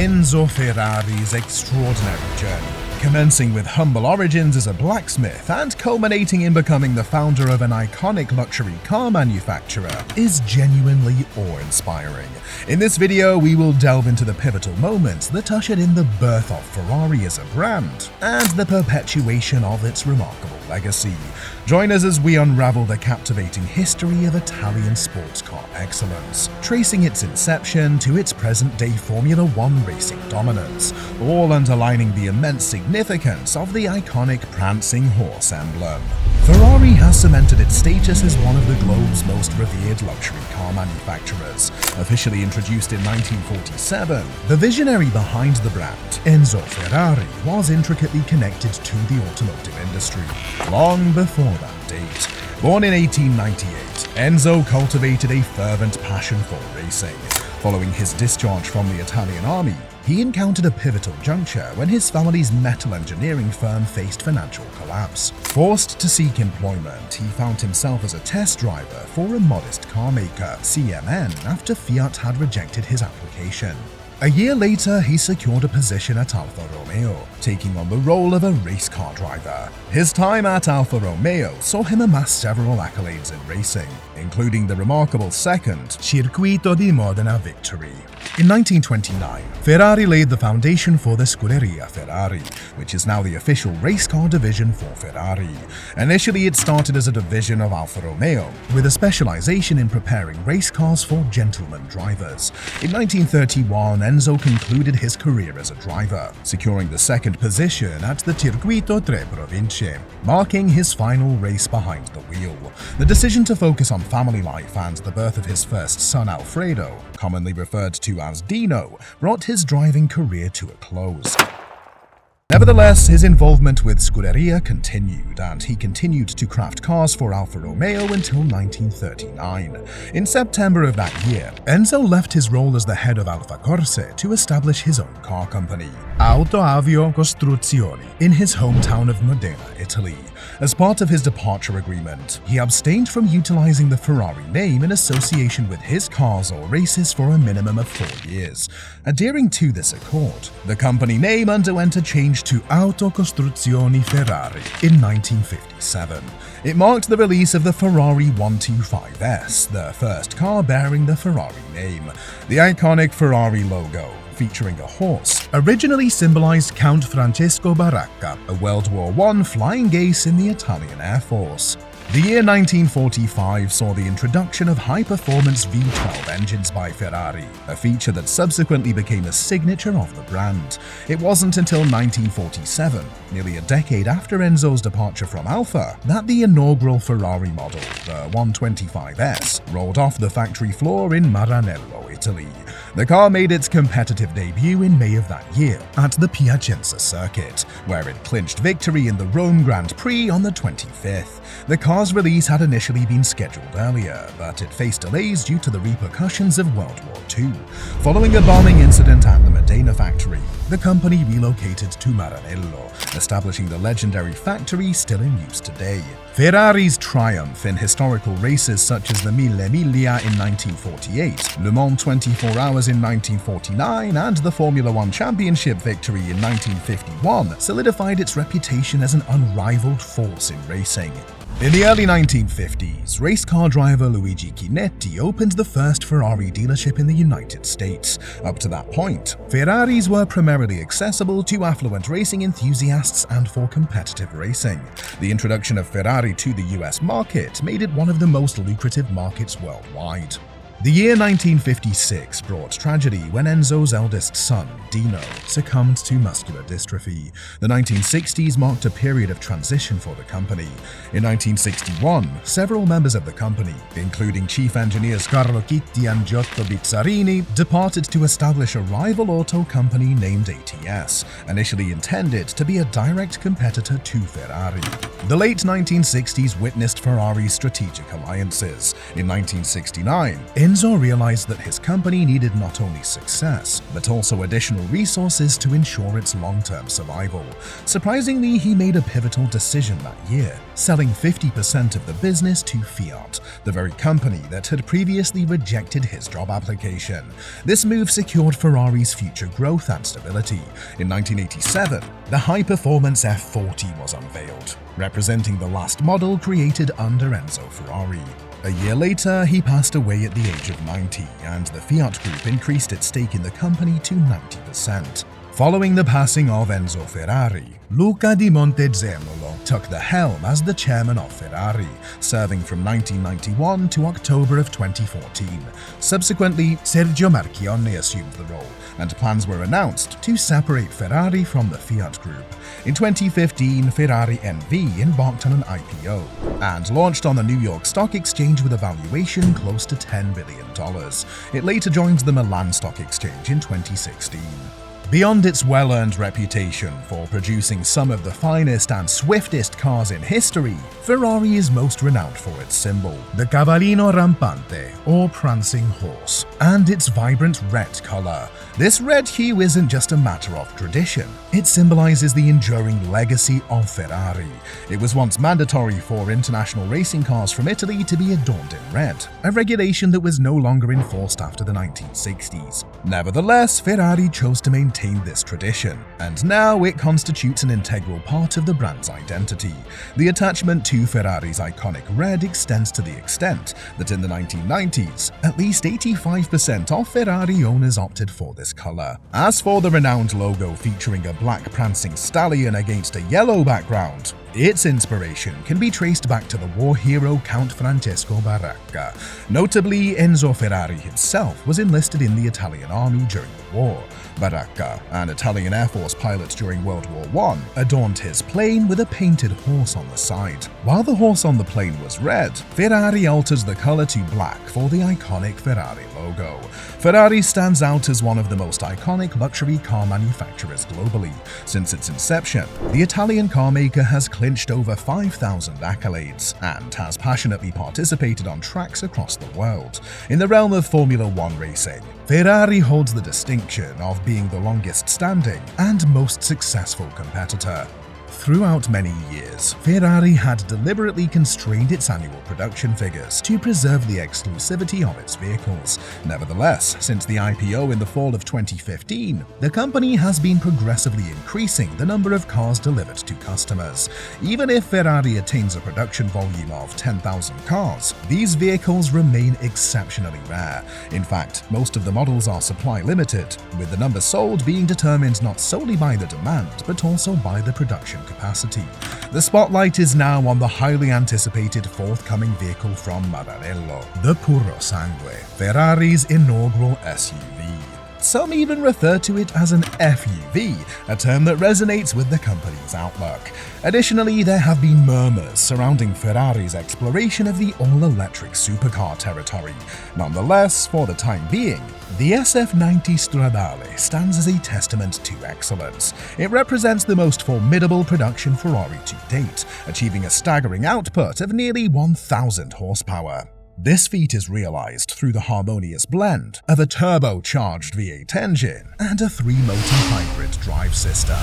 Enzo Ferrari's extraordinary journey, commencing with humble origins as a blacksmith and culminating in becoming the founder of an iconic luxury car manufacturer, is genuinely awe-inspiring. In this video, we will delve into the pivotal moments that ushered in the birth of Ferrari as a brand and the perpetuation of its remarkable legacy. Join us as we unravel the captivating history of Italian sports car excellence, tracing its inception to its present-day Formula One racing dominance, all underlining the immense significance of the iconic prancing horse emblem. Ferrari has cemented its status as one of the globe's most revered luxury car manufacturers. Officially introduced in 1947, the visionary behind the brand, Enzo Ferrari, was intricately connected to the automotive industry long before that date. Born in 1898, Enzo cultivated a fervent passion for racing. Following his discharge from the Italian army, he encountered a pivotal juncture when his family's metal engineering firm faced financial collapse. Forced to seek employment, he found himself as a test driver for a modest car maker, CMN, after Fiat had rejected his application. A year later, he secured a position at Alfa Romeo, taking on the role of a race car driver. His time at Alfa Romeo saw him amass several accolades in racing, including the remarkable second Circuito di Modena victory. In 1929, Ferrari laid the foundation for the Scuderia Ferrari, which is now the official race car division for Ferrari. Initially, it started as a division of Alfa Romeo, with a specialization in preparing race cars for gentleman drivers. In 1931, Enzo concluded his career as a driver, securing the second position at the Circuito Tre Province, marking his final race behind the wheel. The decision to focus on family life and the birth of his first son Alfredo, commonly referred to as Dino, brought his driving career to a close. Nevertheless, his involvement with Scuderia continued, and he continued to craft cars for Alfa Romeo until 1939. In September of that year, Enzo left his role as the head of Alfa Corse to establish his own car company, Autoavio Costruzioni, in his hometown of Modena, Italy. As part of his departure agreement, he abstained from utilizing the Ferrari name in association with his cars or races for a minimum of 4 years. Adhering to this accord, the company name underwent a change to Auto Costruzioni Ferrari in 1957. It marked the release of the Ferrari 125S, the first car bearing the Ferrari name. The iconic Ferrari logo, featuring a horse, originally symbolized Count Francesco Baracca, a World War I flying ace in the Italian Air Force. The year 1945 saw the introduction of high-performance V12 engines by Ferrari, a feature that subsequently became a signature of the brand. It wasn't until 1947, nearly a decade after Enzo's departure from Alfa, that the inaugural Ferrari model, the 125S, rolled off the factory floor in Maranello, Italy. The car made its competitive debut in May of that year at the Piacenza circuit, where it clinched victory in the Rome Grand Prix on the 25th. The car's release had initially been scheduled earlier, but it faced delays due to the repercussions of World War II. Following a bombing incident at the Modena factory, the company relocated to Maranello, establishing the legendary factory still in use today. Ferrari's triumph in historical races such as the Mille Miglia in 1948, Le Mans 24 Hours in 1949, and the Formula One Championship victory in 1951 solidified its reputation as an unrivaled force in racing. In the early 1950s, race car driver Luigi Chinetti opened the first Ferrari dealership in the United States. Up to that point, Ferraris were primarily accessible to affluent racing enthusiasts and for competitive racing. The introduction of Ferrari to the US market made it one of the most lucrative markets worldwide. The year 1956 brought tragedy when Enzo's eldest son, Dino, succumbed to muscular dystrophy. The 1960s marked a period of transition for the company. In 1961, several members of the company, including chief engineers Carlo Chitti and Giotto Bizzarini, departed to establish a rival auto company named ATS, initially intended to be a direct competitor to Ferrari. The late 1960s witnessed Ferrari's strategic alliances. In 1969, Enzo realized that his company needed not only success, but also additional resources to ensure its long-term survival. Surprisingly, he made a pivotal decision that year, selling 50% of the business to Fiat, the very company that had previously rejected his job application. This move secured Ferrari's future growth and stability. In 1987, the high-performance F40 was unveiled, representing the last model created under Enzo Ferrari. A year later, he passed away at the age of 90, and the Fiat Group increased its stake in the company to 90%. Following the passing of Enzo Ferrari, Luca di Montezemolo took the helm as the chairman of Ferrari, serving from 1991 to October of 2014. Subsequently, Sergio Marchionne assumed the role, and plans were announced to separate Ferrari from the Fiat Group. In 2015, Ferrari NV embarked on an IPO and launched on the New York Stock Exchange with a valuation close to $10 billion. It later joined the Milan Stock Exchange in 2016. Beyond its well-earned reputation for producing some of the finest and swiftest cars in history, Ferrari is most renowned for its symbol, the cavallino rampante, or prancing horse, and its vibrant red color. This red hue isn't just a matter of tradition, it symbolizes the enduring legacy of Ferrari. It was once mandatory for international racing cars from Italy to be adorned in red, a regulation that was no longer enforced after the 1960s. Nevertheless, Ferrari chose to maintain this tradition, and now it constitutes an integral part of the brand's identity. The attachment to Ferrari's iconic red extends to the extent that in the 1990s, at least 85% of Ferrari owners opted for this color. As for the renowned logo featuring a black prancing stallion against a yellow background, its inspiration can be traced back to the war hero Count Francesco Baracca. Notably, Enzo Ferrari himself was enlisted in the Italian army during the war. Baracca, an Italian Air Force pilot during World War I, adorned his plane with a painted horse on the side. While the horse on the plane was red, Ferrari alters the color to black for the iconic Ferrari logo. Ferrari stands out as one of the most iconic luxury car manufacturers globally. Since its inception, the Italian car maker has clinched over 5,000 accolades and has passionately participated on tracks across the world. In the realm of Formula One racing, Ferrari holds the distinction of being the longest-standing and most successful competitor. Throughout many years, Ferrari had deliberately constrained its annual production figures to preserve the exclusivity of its vehicles. Nevertheless, since the IPO in the fall of 2015, the company has been progressively increasing the number of cars delivered to customers. Even if Ferrari attains a production volume of 10,000 cars, these vehicles remain exceptionally rare. In fact, most of the models are supply limited, with the number sold being determined not solely by the demand, but also by the production capacity. The spotlight is now on the highly anticipated forthcoming vehicle from Maranello, the Puro Sangue, Ferrari's inaugural SUV. Some even refer to it as an FUV, a term that resonates with the company's outlook. Additionally, there have been murmurs surrounding Ferrari's exploration of the all-electric supercar territory. Nonetheless, for the time being, the SF90 Stradale stands as a testament to excellence. It represents the most formidable production Ferrari to date, achieving a staggering output of nearly 1,000 horsepower. This feat is realized through the harmonious blend of a turbocharged V8 engine and a 3-motor hybrid drive system.